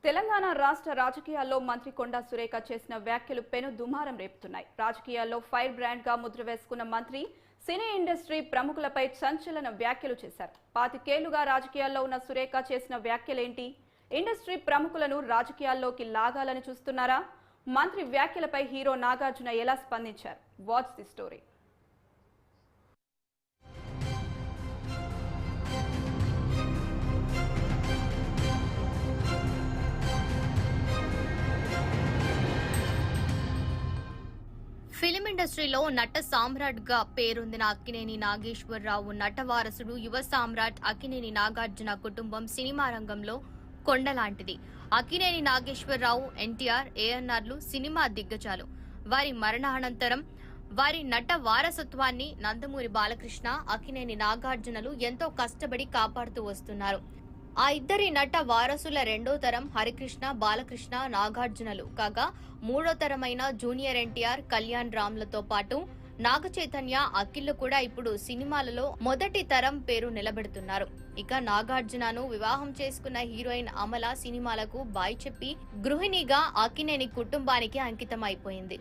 తెలంగాణ రాష్ట్ర రాజకీయాల్లో మంత్రి కొండా సురేఖ చేసిన వ్యాఖ్యలు పెను దుమారం రేపుతున్నాయి. రాజకీయాల్లో ఫైర్ బ్రాండ్ గా ముద్ర వేసుకున్న మంత్రి సినీ ఇండస్ట్రీ ప్రముఖులపై సంచలన వ్యాఖ్యలు చేశారు. 25 ఏళ్లుగా రాజకీయాల్లో ఉన్న సురేఖ చేసిన వ్యాఖ్యలేంటి? ఇండస్ట్రీ ప్రముఖులను రాజకీయాల్లోకి లాగాలని చూస్తున్నారా? మంత్రి వ్యాఖ్యలపై హీరో నాగార్జున ఎలా స్పందించారు? Watch the story. ఫిలిం ఇండస్ట్రీలో నట సామ్రాట్ గా పేరొందిన అక్కినేని నాగేశ్వరరావు నట వారసుడు, యువ సామ్రాట్ అక్కినేని నాగార్జున కుటుంబం సినిమా రంగంలో కొండలాంటిది. అక్కినేని నాగేశ్వరరావు, ఎన్టీఆర్, ఏఎన్ఆర్లు సినిమా దిగ్గజాలు. వారి మరణానంతరం వారి నట వారసత్వాన్ని నందమూరి బాలకృష్ణ, అక్కినేని నాగార్జునలు ఎంతో కష్టపడి కాపాడుతూ వస్తున్నారు. ఆ ఇద్దరి నట వారసుల రెండో తరం హరికృష్ణ, బాలకృష్ణ, నాగార్జునలు కాగా మూడో తరమైన జూనియర్ ఎన్టీఆర్, కళ్యాణ్ రామ్లతో పాటు నాగ చైతన్య, అఖిల్ కూడా ఇప్పుడు సినిమాలలో మొదటి తరం పేరు నిలబెడుతున్నారు. ఇక నాగార్జునను వివాహం చేసుకున్న హీరోయిన్ అమల సినిమాలకు బాయ్ చెప్పి గృహిణిగా అక్కినేని కుటుంబానికి అంకితం అయిపోయింది.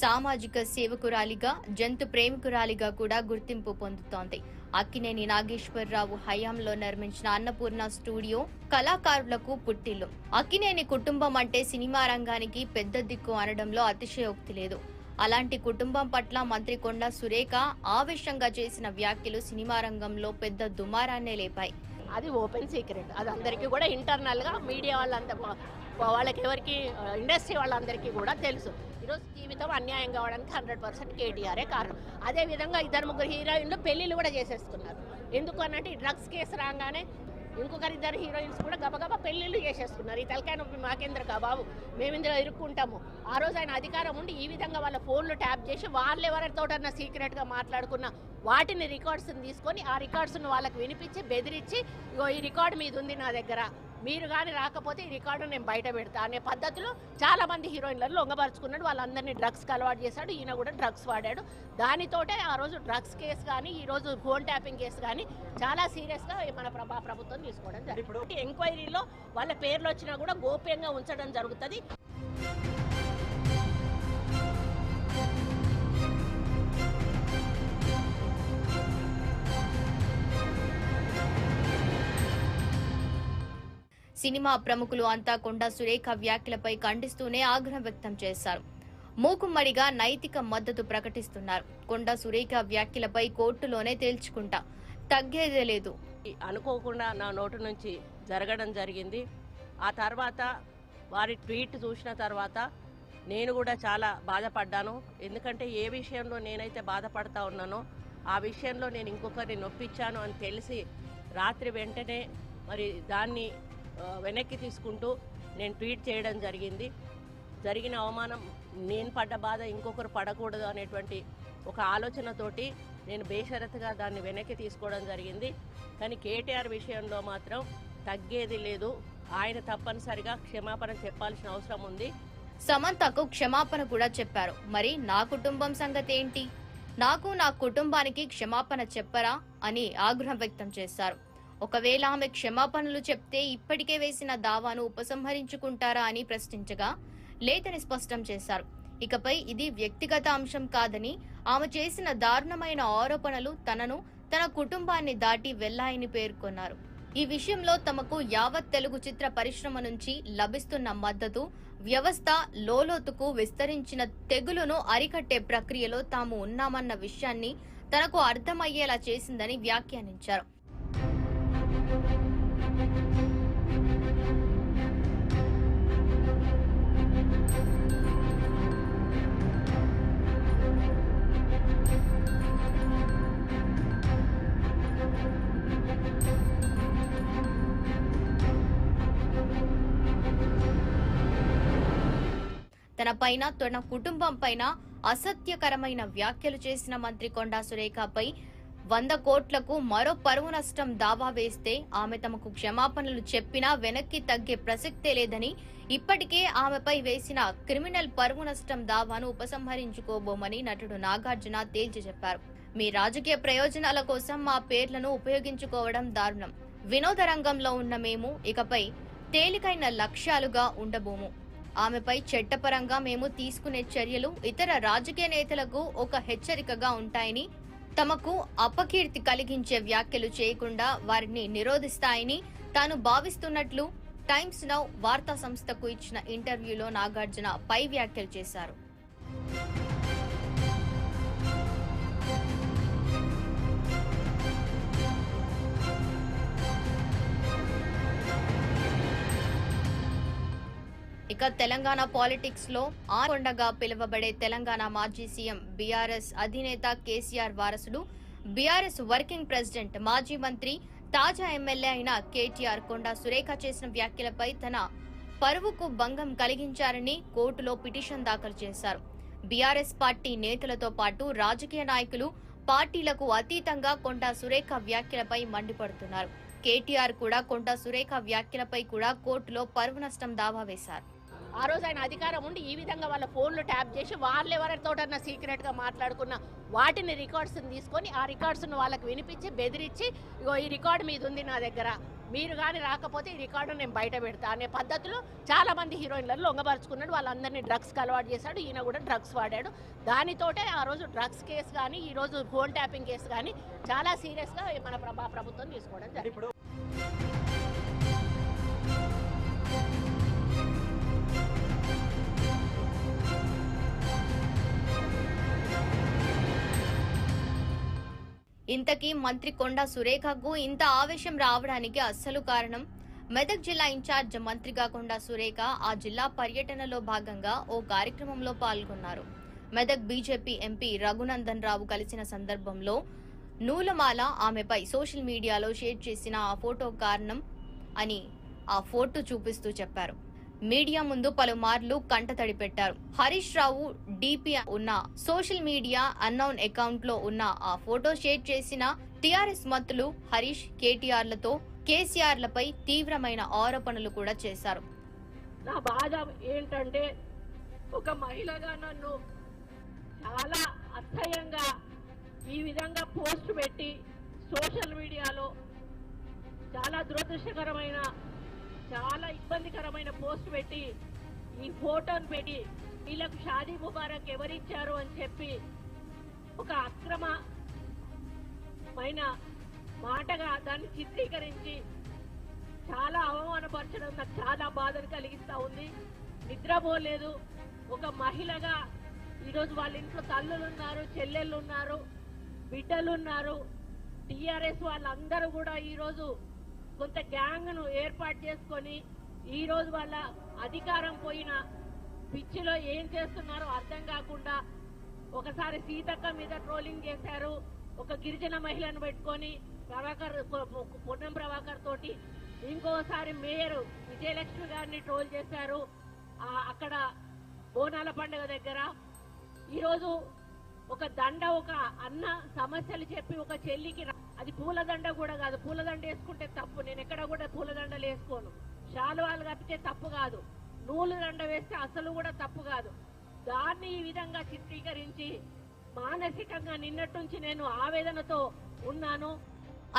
సామాజిక సేవకురాలిగా, జంతు ప్రేమికురాలిగా కూడా గుర్తింపు పొందుతోంది. అక్కినేని నాగేశ్వరరావు హయాంలో నిర్మించిన అన్నపూర్ణ స్టూడియో కళాకారులకు పుట్టిల్లు. అక్కినేని కుటుంబం అంటే సినిమా రంగానికి పెద్ద దిక్కు అనడంలో అతిశయోక్తి లేదు. అలాంటి కుటుంబం పట్ల మంత్రి కొండా సురేఖ ఆవేశంగా చేసిన వ్యాఖ్యలు సినిమా రంగంలో పెద్ద దుమారాన్నే లేపాయి. అది ఓపెన్ సీక్రెట్. అది అందరికీ కూడా ఇంటర్నల్ గా మీడియా వాళ్ళకి ఎవరికి ఇండస్ట్రీ వాళ్ళందరికీ కూడా తెలుసు. ఈరోజు జీవితం అన్యాయం కావడానికి 100% కేటీఆరే కారణం. అదేవిధంగా 2-3 హీరోయిన్లు పెళ్లిళ్ళు కూడా చేసేస్తున్నారు. ఎందుకు అన్నట్టు డ్రగ్స్ కేసు రాగానే ఇంకొకరిద్దరు హీరోయిన్స్ కూడా గబగబా పెళ్లిళ్ళు చేసేస్తున్నారు. ఈ తలకాయ నొప్పి మాకేంద్ర బాబు, మేము ఇందులో ఇరుక్కుంటాము. ఆ రోజు ఆయన అధికారం ఉండి ఈ విధంగా వాళ్ళ ఫోన్లు ట్యాప్ చేసి వాళ్ళు ఎవరితోటన్నా సీక్రెట్గా మాట్లాడుకున్న వాటిని రికార్డ్స్ని తీసుకొని ఆ రికార్డ్స్ను వాళ్ళకి వినిపించి బెదిరించి, ఇగో ఈ రికార్డు మీద ఉంది నా దగ్గర, మీరు కానీ రాకపోతే ఈ రికార్డు నేను బయట పెడతా అనే పద్ధతిలో చాలా మంది హీరోయిన్లను లొంగపరుచుకున్నాడు. వాళ్ళందరినీ డ్రగ్స్కి అలవాటు చేశాడు. ఈయన కూడా డ్రగ్స్ వాడాడు. దానితోటే ఆ రోజు డ్రగ్స్ కేసు కానీ ఈ రోజు ఫోన్ ట్యాపింగ్ కేసు కానీ చాలా సీరియస్గా మన ప్రభుత్వం తీసుకోవడం జరిగింది. ఎంక్వైరీలో వాళ్ళ పేర్లు వచ్చినా కూడా గోప్యంగా ఉంచడం జరుగుతుంది. సినిమా ప్రముఖులు అంతా కొండా సురేఖ వ్యాఖ్యలపై ఖండిస్తూనే ఆగ్రహం వ్యక్తం చేశారు. మూకుమ్మడిగా నైతిక మద్దతు ప్రకటిస్తున్నారు. కొండా సురేఖ వ్యాఖ్యలపై కోర్టులోనే తేల్చుకుంటా, తగ్గేదే లేదు. అనుకోకుండా నా నోటు నుంచి జరగడం జరిగింది. ఆ తర్వాత వారి ట్వీట్ చూసిన తర్వాత నేను కూడా చాలా బాధపడ్డాను. ఎందుకంటే ఏ విషయంలో నేనైతే బాధపడతా ఉన్నానో ఆ విషయంలో నేను ఇంకొకరిని నొప్పించాను అని తెలిసి రాత్రి వెంటనే మరి దాన్ని వెనక్కి తీసుకుంటూ నేను ట్వీట్ చేయడం జరిగింది. జరిగిన అవమానం, నేను పడ్డ బాధ ఇంకొకరు పడకూడదు అనేటువంటి ఒక ఆలోచనతోటి నేను బేషరతుగా దాన్ని వెనక్కి తీసుకోవడం జరిగింది. కానీ కేటీఆర్ విషయంలో మాత్రం తగ్గేది లేదు. ఆయన తప్పనిసరిగా క్షమాపణ చెప్పాల్సిన అవసరం ఉంది. సమంతకు క్షమాపణ కూడా చెప్పారు. మరి నా కుటుంబం సంగతి ఏంటి? నాకు, నా కుటుంబానికి క్షమాపణ చెప్పరా అని ఆగ్రహం వ్యక్తం చేశారు. ఒకవేళ ఆమె క్షమాపణలు చెప్తే ఇప్పటికే వేసిన దావాను ఉపసంహరించుకుంటారా అని ప్రశ్నించగా లేదని స్పష్టం చేశారు. ఇకపై ఇది వ్యక్తిగత అంశం కాదని, ఆమె చేసిన దారుణమైన ఆరోపణలు తనను, తన కుటుంబాన్ని దాటి వెళ్లాయని పేర్కొన్నారు. ఈ విషయంలో తమకు యావత్ తెలుగు చిత్ర పరిశ్రమ నుంచి లభిస్తున్న మద్దతు, వ్యవస్థ లోలోతుకు విస్తరించిన తెగులును అరికట్టే ప్రక్రియలో తాము ఉన్నామన్న విషయాన్ని తనకు అర్థమయ్యేలా చేసిందని వ్యాఖ్యానించారు. తన పైన, తన కుటుంబం పైన అసత్యకరమైన వ్యాఖ్యలు చేసిన మంత్రి కొండా సురేఖపై 100 కోట్లకు మరో పరువు నష్టం దావా వేస్తే ఆమె తమకు క్షమాపణలు చెప్పినా వెనక్కి తగ్గే ప్రసక్తే లేదని, ఇప్పటికే ఆమెపై వేసిన క్రిమినల్ పరువు నష్టం దావాను ఉపసంహరించుకోబోమని నటుడు నాగార్జున తేల్చి చెప్పారు. మీ రాజకీయ ప్రయోజనాల కోసం మా పేర్లను ఉపయోగించుకోవడం దారుణం. వినోద రంగంలో ఉన్న మేము ఇకపై తేలికైన లక్ష్యాలుగా ఉండబోము. ఆమెపై చట్టపరంగా మేము తీసుకునే చర్యలు ఇతర రాజకీయ నేతలకు ఒక హెచ్చరికగా ఉంటాయని, తమకు అపకీర్తి కలిగించే వ్యాఖ్యలు చేయకుండా వారిని నిరోధిస్తాయని తాను భావిస్తున్నట్లు టైమ్స్ నౌ వార్తా సంస్థకు ఇచ్చిన ఇంటర్వ్యూలో నాగార్జున పై వ్యాఖ్యలు చేశారు. ఇక తెలంగాణ పాలిటిక్స్ లో ఆకొండగా పిలువబడే తెలంగాణ మాజీ సీఎం బీఆర్ఎస్ అధినేత కేసీఆర్ వారసుడు, బీఆర్ఎస్ వర్కింగ్ ప్రెసిడెంట్, మాజీ మంత్రి, తాజా ఎమ్మెల్యే అయిన కేటీఆర్ కొండా సురేఖ చేసిన వ్యాఖ్యలపై తన పరువుకు భంగం కలిగించారని కోర్టులో పిటిషన్ దాఖలు చేశారు. బీఆర్ఎస్ పార్టీ నేతలతో పాటు రాజకీయ నాయకులు, పార్టీలకు అతీతంగా కొండా సురేఖ వ్యాఖ్యలపై మండిపడుతున్నారు. కేటీఆర్ కూడా కొండా సురేఖ వ్యాఖ్యలపై కూడా కోర్టులో పరువు నష్టం దావా వేశారు. ఆ రోజు ఆయన అధికారం ఉండి ఈ విధంగా వాళ్ళ ఫోన్లు ట్యాప్ చేసి వాళ్ళు ఎవరితోటన్నా సీక్రెట్గా మాట్లాడుకున్న వాటిని రికార్డ్స్ని తీసుకొని ఆ రికార్డ్స్ను వాళ్ళకి వినిపించి బెదిరించి, ఇగో ఈ రికార్డు మీద ఉంది నా దగ్గర, మీరు కానీ రాకపోతే ఈ రికార్డు నేను బయట పెడతా అనే పద్ధతిలో చాలామంది హీరోయిన్లను లొంగపరుచుకున్నాడు. వాళ్ళందరినీ డ్రగ్స్కి అలవాటు చేశాడు. ఈయన కూడా డ్రగ్స్ వాడాడు. దానితోటే ఆ రోజు డ్రగ్స్ కేసు కానీ ఈరోజు ఫోన్ ట్యాపింగ్ కేసు కానీ చాలా సీరియస్గా మన ప్రభుత్వం తీసుకోవడం జరిగింది. ఇంతకీ మంత్రి కొండా సురేఖకు ఇంత ఆవేశం రావడానికి అస్సలు కారణం, మెదక్ జిల్లా ఇన్ఛార్జ్ మంత్రిగా కొండా సురేఖ ఆ జిల్లా పర్యటనలో భాగంగా ఓ కార్యక్రమంలో పాల్గొన్నారు. మెదక్ బీజేపీ ఎంపీ రఘునందన్ రావు కలిసిన సందర్భంలో నూలమాల ఆమెపై సోషల్ మీడియాలో షేర్ చేసిన ఆ ఫోటో కారణం అని ఆ ఫోటో చూపిస్తూ చెప్పారు. మీడియా ముందు పలుమార్లు కంటతడి పెట్టారు. హరీష్ రావు డీపీ ఉన్న సోషల్ మీడియా అన్నౌన్ అకౌంట్ లో ఉన్న ఆ ఫోటో షేర్ చేసిన టీఆర్ఎస్ మంత్రులు హరీష్, కేటీఆర్లతో కేసీఆర్లపై తీవ్రమైన ఆరోపణలు కూడా చేశారు. నా బాధ ఏంటంటే ఒక మహిళగా నన్ను చాలా అసహ్యంగా ఈ విధంగా పోస్ట్ పెట్టి సోషల్ మీడియాలో చాలా దురదృష్టకరమైన, చాలా ఇబ్బందికరమైన పోస్ట్ పెట్టి ఈ ఫోటోను పెట్టి వీళ్ళకు షాదీ ముబారక్ ఎవరిచ్చారు అని చెప్పి ఒక అక్రమమైన మాటగా దాన్ని చిత్రీకరించి చాలా అవమానపరచడం నాకు చాలా బాధను కలిగిస్తా ఉంది. నిద్రపోలేదు. ఒక మహిళగా ఈరోజు వాళ్ళ ఇంట్లో తల్లులు ఉన్నారు, చెల్లెళ్ళు ఉన్నారు, బిడ్డలు ఉన్నారు. టీఆర్ఎస్ వాళ్ళందరూ కూడా ఈరోజు కొంత గ్యాంగ్ను ఏర్పాటు చేసుకొని ఈరోజు వాళ్ళ అధికారం పోయిన పిచ్చిలో ఏం చేస్తున్నారో అర్థం కాకుండా ఒకసారి సీతక్క మీద ట్రోలింగ్ చేశారు. ఒక గిరిజన మహిళను పెట్టుకొని పొన్నం ప్రభాకర్ తోటి, ఇంకోసారి మేయర్ విజయలక్ష్మి గారిని ట్రోల్ చేశారు అక్కడ బోనాల పండుగ దగ్గర. ఈరోజు ఒక దండ, ఒక అన్న సమస్యలు చెప్పి ఒక చెల్లికి, అది పూలదండ కూడా కాదు, పూలదండ వేసుకుంటే తప్పు, నేను ఎక్కడ కూడా పూలదండలు వేసుకోను, శాలువాలు కప్పితే తప్పు కాదు, నూలు దండ వేస్తే అసలు కూడా తప్పు కాదు. దాన్ని ఈ విధంగా చిత్రీకరించి మానసికంగా నిన్నటి నుంచి నేను ఆవేదనతో ఉన్నాను.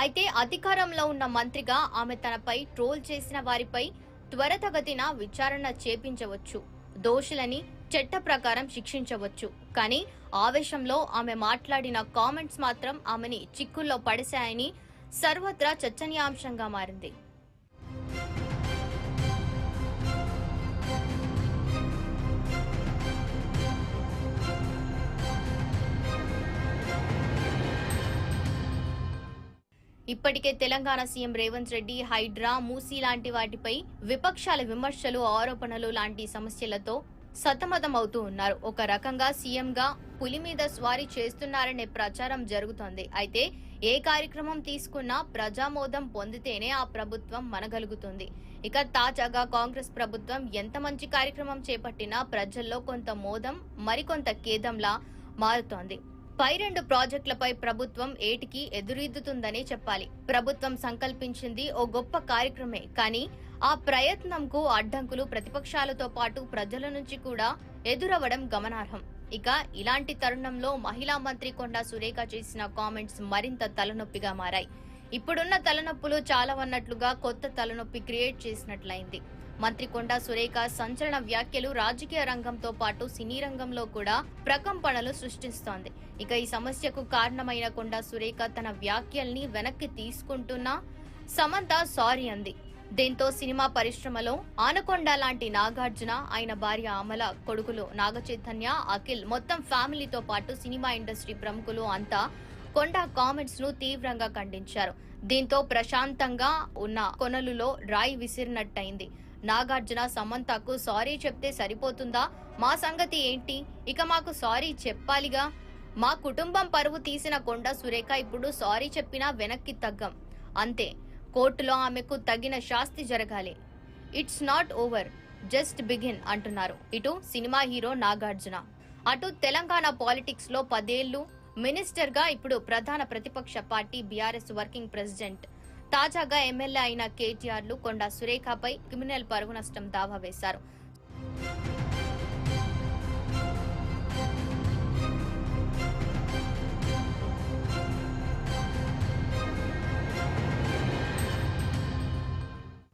అయితే అధికారంలో ఉన్న మంత్రిగా ఆమె తనపై ట్రోల్ చేసిన వారిపై త్వరితగతిన విచారణ చేపించవచ్చు, దోషులని చట్ట ప్రకారం శిక్షించవచ్చు. కానీ ఆవేశంలో ఆమె మాట్లాడిన కామెంట్స్ మాత్రం ఆమెని చిక్కుల్లో పడేశాయని సర్వత్రా చర్చనీయాంశంగా మారింది. ఇప్పటికే తెలంగాణ సీఎం రేవంత్ రెడ్డి హైడ్రా, మూసీ లాంటి వాటిపై విపక్షాల విమర్శలు, ఆరోపణలు లాంటి సమస్యలతో సతమతమవుతూ ఉన్నారు. ఒక రకంగా సీఎంగా పులి మీద స్వారీ చేస్తున్నారనే ప్రచారం జరుగుతోంది. అయితే ఏ కార్యక్రమం తీసుకున్నా ప్రజామోదం పొందితేనే ఆ ప్రభుత్వం మనగలుగుతుంది. ఇక తాజాగా కాంగ్రెస్ ప్రభుత్వం ఎంత మంచి కార్యక్రమం చేపట్టినా ప్రజల్లో కొంత మోదం, మరికొంత ఖేదంలా మారుతోంది. పై 2 ప్రాజెక్టులపై ప్రభుత్వం ఏటికి ఎదురీదుతుందనే చెప్పాలి. ప్రభుత్వం సంకల్పించింది ఓ గొప్ప కార్యక్రమే, కానీ ఆ ప్రయత్నంకు అడ్డంకులు ప్రతిపక్షాలతో పాటు ప్రజల నుంచి కూడా ఎదురవ్వడం గమనార్హం. ఇక ఇలాంటి తరుణంలో మహిళా మంత్రి కొండా సురేఖ చేసిన కామెంట్స్ మరింత తలనొప్పిగా మారాయి. ఇప్పుడున్న తలనొప్పులు చాలా అన్నట్లుగా కొత్త తలనొప్పి క్రియేట్ చేసినట్లయింది. మంత్రి కొండా సురేఖ సంచలన వ్యాఖ్యలు రాజకీయ రంగంతో పాటు సినీ రంగంలో కూడా ప్రకంపనలు సృష్టిస్తోంది. ఇక ఈ సమస్యకు కారణమైన కొండా సురేఖ తన వ్యాఖ్యల్ని వెనక్కి తీసుకుంటున్నా సమంత సారీ అంది. దీంతో సినిమా పరిశ్రమలో ఆనకొండ లాంటి నాగార్జున, ఆయన భార్య అమల, కొడుకులు నాగచైతన్య, అఖిల్ మొత్తం ఫ్యామిలీతో పాటు సినిమా ఇండస్ట్రీ ప్రముఖులు అంతా కొండా కామెంట్స్ ను తీవ్రంగా ఖండించారు. దీంతో ప్రశాంతంగా ఉన్న కొనలులో రాయి విసిరినట్టయింది. నాగార్జున సమంతకు సారీ చెప్తే సరిపోతుందా? మా సంగతి ఏంటి? ఇక మాకు సారీ చెప్పాలిగా. మా కుటుంబం పరువు తీసిన కొండా సురేఖ ఇప్పుడు సారీ చెప్పినా వెనక్కి తగ్గం. అంతే, కోర్టులో ఆమెకు తగిన శాస్తి జరగాలి. It's not over, just begin అంటున్నారు ఇటు సినిమా హీరో నాగార్జున. అటు తెలంగాణ పాలిటిక్స్ లో 10 ఏళ్లు మినిస్టర్ గా ఇప్పుడు ప్రధాన ప్రతిపక్ష పార్టీ బీఆర్ఎస్ వర్కింగ్ ప్రెసిడెంట్. తాజాగా ఎమ్మెల్యే అయిన కేటీఆర్లు కొండా సురేఖపై క్రిమినల్ పరువు నష్టం దావా వేశారు.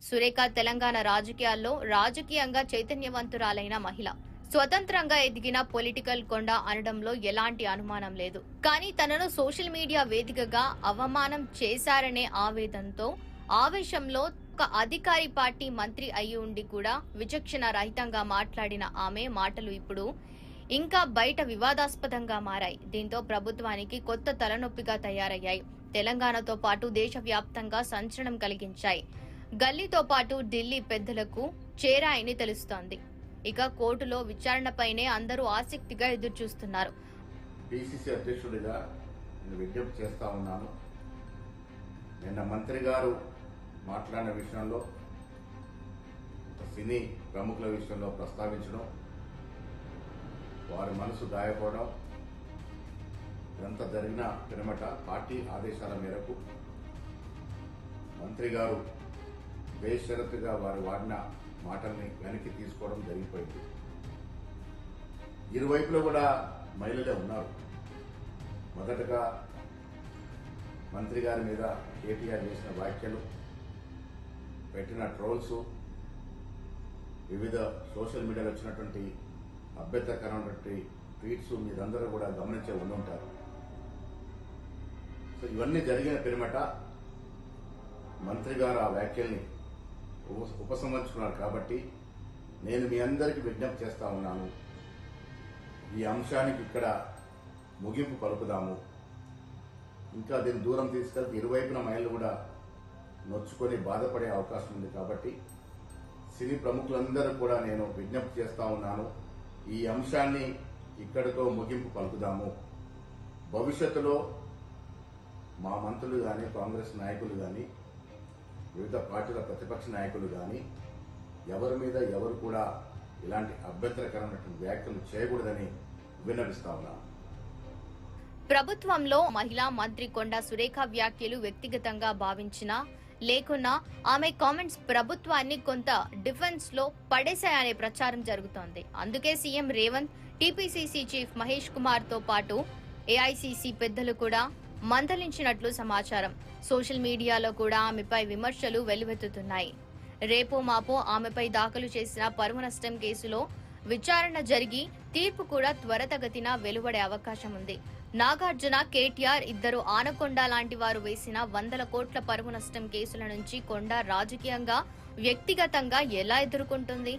సురేఖ తెలంగాణ రాజకీయాల్లో రాజకీయంగా చైతన్యవంతురాలైన మహిళ. స్వతంత్రంగా ఎదిగిన పొలిటికల్ కొండ అనడంలో ఎలాంటి అనుమానం లేదు. కానీ తనను సోషల్ మీడియా వేదికగా అవమానం చేశారనే ఆవేదనతో ఆవేశంలో ఒక అధికారి పార్టీ మంత్రి అయి ఉండి కూడా విచక్షణ రహితంగా మాట్లాడిన ఆమె మాటలు ఇప్పుడు ఇంకా బయట వివాదాస్పదంగా మారాయి. దీంతో ప్రభుత్వానికి కొత్త తలనొప్పిగా తయారయ్యాయి. తెలంగాణతో పాటు దేశవ్యాప్తంగా సంచలనం కలిగించాయి. గల్లీతో పాటు ఢిల్లీ పెద్దలకు చేరాయని తెలుస్తోంది. ఇక కోర్టులో విచారణపైనే అందరూ ఆసక్తిగా ఎదురుచూస్తున్నారు. పిసిసి అధ్యక్షుడిగా నేను విజ్ఞప్తి చేస్తా ఉన్నాను. నిన్న మంత్రి గారు మాట్లాడిన విషయంలో, సినీ ప్రముఖుల విషయంలో ప్రస్తావించడం, వారి మనసు గాయపడడం, ఇదంతా జరిగిన పినమట పార్టీ ఆదేశాల మేరకు మంత్రి గారు బేషరతుగా వారు వాడిన మాటల్ని వెనక్కి తీసుకోవడం జరిగిపోయింది. ఇరువైపులో కూడా మహిళలే ఉన్నారు. మొదటగా మంత్రి గారి మీద కేటీఆర్ చేసిన వ్యాఖ్యలు, పెట్టిన ట్రోల్స్, వివిధ సోషల్ మీడియాలో వచ్చినటువంటి అభ్యంతరకరమైనటువంటి ట్వీట్స్ మీరందరూ కూడా గమనించే ఉండుంటారు. సో ఇవన్నీ జరిగిన పిరమట మంత్రి గారు ఆ వ్యాఖ్యల్ని ఉపసంహరించుకున్నారు. కాబట్టి నేను మీ అందరికీ విజ్ఞప్తి చేస్తా ఉన్నాను, ఈ అంశానికి ఇక్కడ ముగింపు పలుకుదాము. ఇంకా దీన్ని దూరం తీసుకెళ్తే ఇరువైపున మహిళలు కూడా నొచ్చుకొని బాధపడే అవకాశం ఉంది. కాబట్టి సినీ ప్రముఖులందరూ కూడా నేను విజ్ఞప్తి చేస్తా ఉన్నాను, ఈ అంశాన్ని ఇక్కడితో ముగింపు పలుకుదాము. భవిష్యత్తులో మా మంత్రులు కానీ, కాంగ్రెస్ నాయకులు కానీ, వివిధ పార్టీల ప్రతిపక్ష నాయకులు కానీ ఎవరి మీద ఎవరు కూడా ఇలాంటి అభ్యంతరకరమైనటువంటి వ్యాఖ్యలు చేయకూడదని విన్నవిస్తా ఉన్నాను. ప్రభుత్వంలో మహిళా మంత్రి కొండా సురేఖ వ్యాఖ్యలు వ్యక్తిగతంగా భావించినా లేకున్నా ఆమె కామెంట్స్ ప్రభుత్వాన్ని కొంత డిఫెన్స్ లో పడేశాయనే ప్రచారం జరుగుతోంది. అందుకే CM Revanth, TPCC chief Mahesh Kumar తో పాటు ఏఐసీసీ పెద్దలు కూడా మందలించినట్లు సమాచారం. సోషల్ మీడియాలో కూడా ఆమెపై విమర్శలు వెల్లువెత్తుతున్నాయి. రేపో మాపో ఆమెపై దాఖలు చేసిన పరువు నష్టం కేసులో విచారణ జరిగి తీర్పు కూడా త్వరితగతిన వెలువడే అవకాశం ఉంది. నాగార్జున, కేటీఆర్ ఇద్దరు ఆనకొండ లాంటి వారు వేసిన 100 కోట్ల పరువు నష్టం కేసుల నుంచి కొండ రాజకీయంగా, వ్యక్తిగతంగా ఎలా ఎదుర్కొంటుంది?